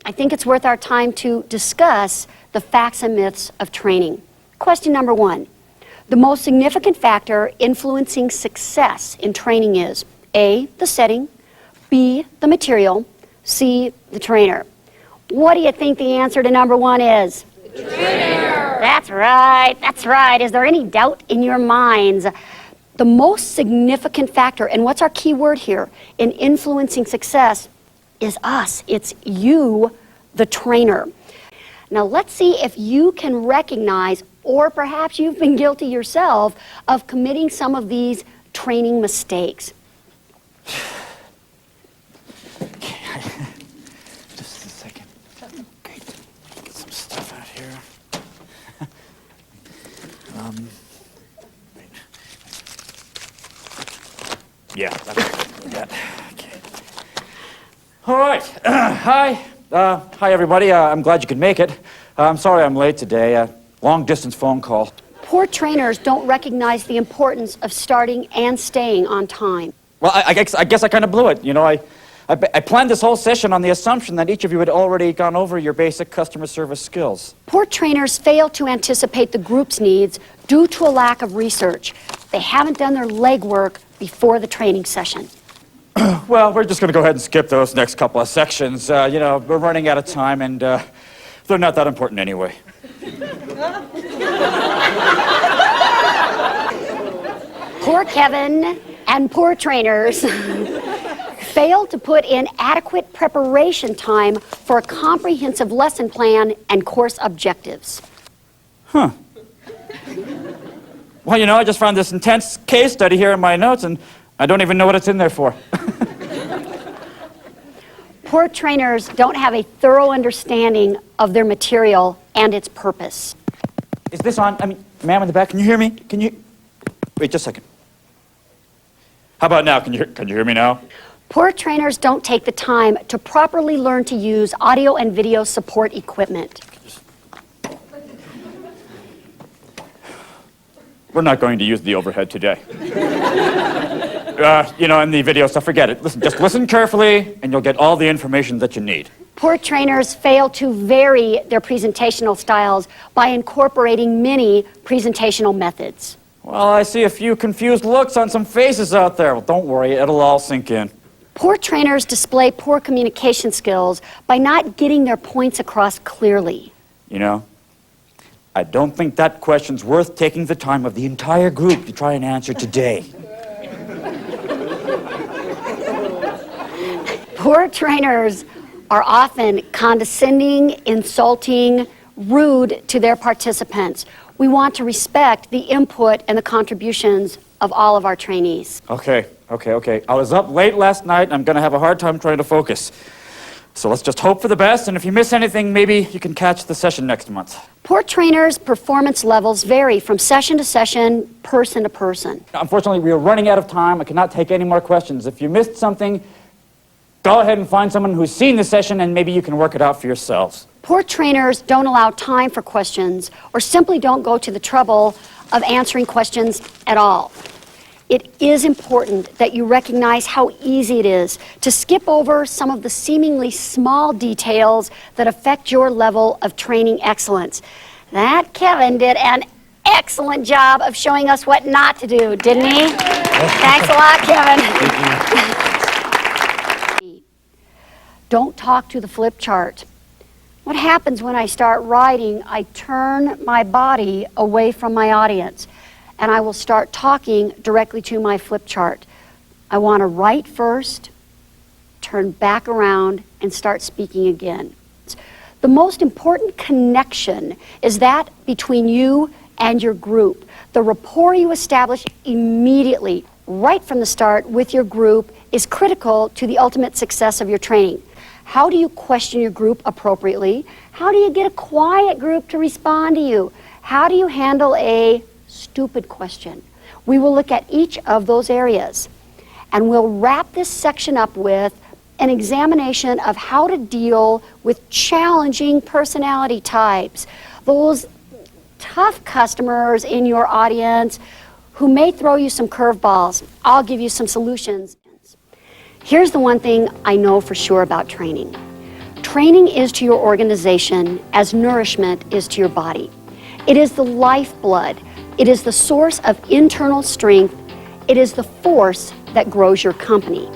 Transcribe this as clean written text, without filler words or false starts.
I think it's worth our time to discuss the facts and myths of training. Question number 1. The most significant factor influencing success in training is A, the setting, B, the material, C, the trainer. What do you think the answer to number 1 is? The trainer! That's right, that's right. Is there any doubt in your minds? The most significant factor, and what's our key word here, in influencing success is us. It's you, the trainer. Now let's see if you can recognize, or perhaps you've been guilty yourself, of committing some of these training mistakes. Okay, just a second. Okay, get some stuff out here. Yeah, that. Okay. All right. Hi, everybody. I'm glad you could make it. I'm sorry I'm late today. Long-distance phone call. Poor trainers don't recognize the importance of starting and staying on time. Well, I guess I kind of blew it. You know, I planned this whole session on the assumption that each of you had already gone over your basic customer service skills. Poor trainers fail to anticipate the group's needs due to a lack of research. They haven't done their legwork before the training session. Well, we're just going to go ahead and skip those next couple of sections. You know, we're running out of time, and they're not that important anyway. Poor Kevin and poor trainers fail to put in adequate preparation time for a comprehensive lesson plan and course objectives. Huh. Well, you know, I just found this intense case study here in my notes, and I don't even know what it's in there for. Poor trainers don't have a thorough understanding of their material and its purpose. Is this on? I mean, ma'am in the back, can you hear me? Can you? Wait just a second. How about now? Can you hear me now? Poor trainers don't take the time to properly learn to use audio and video support equipment. We're not going to use the overhead today. You know, and the video stuff, forget it. Listen, just listen carefully, and you'll get all the information that you need. Poor trainers fail to vary their presentational styles by incorporating many presentational methods. Well, I see a few confused looks on some faces out there. Well, don't worry, it'll all sink in. Poor trainers display poor communication skills by not getting their points across clearly. You know, I don't think that question's worth taking the time of the entire group to try and answer today. Poor trainers are often condescending, insulting, rude to their participants. We want to respect the input and the contributions of all of our trainees. Okay. I was up late last night, and I'm going to have a hard time trying to focus. So let's just hope for the best, and if you miss anything, maybe you can catch the session next month. Poor trainers' performance levels vary from session to session, person to person. Unfortunately, we are running out of time. I cannot take any more questions. If you missed something, go ahead and find someone who's seen the session, and maybe you can work it out for yourselves. Poor trainers don't allow time for questions or simply don't go to the trouble of answering questions at all. It is important that you recognize how easy it is to skip over some of the seemingly small details that affect your level of training excellence. That Kevin did an excellent job of showing us what not to do, didn't he? Thanks a lot, Kevin. Don't talk to the flip chart. What happens when I start writing? I turn my body away from my audience, and I will start talking directly to my flip chart. I want to write first, turn back around, and start speaking again. The most important connection is that between you and your group. The rapport you establish immediately, right from the start with your group, is critical to the ultimate success of your training. How do you question your group appropriately? How do you get a quiet group to respond to you? How do you handle a stupid question? We will look at each of those areas, and we'll wrap this section up with an examination of how to deal with challenging personality types, those tough customers in your audience who may throw you some curveballs. I'll give you some solutions. Here's the one thing I know for sure about training. Training is to your organization as nourishment is to your body. It is the lifeblood. It is the source of internal strength. It is the force that grows your company.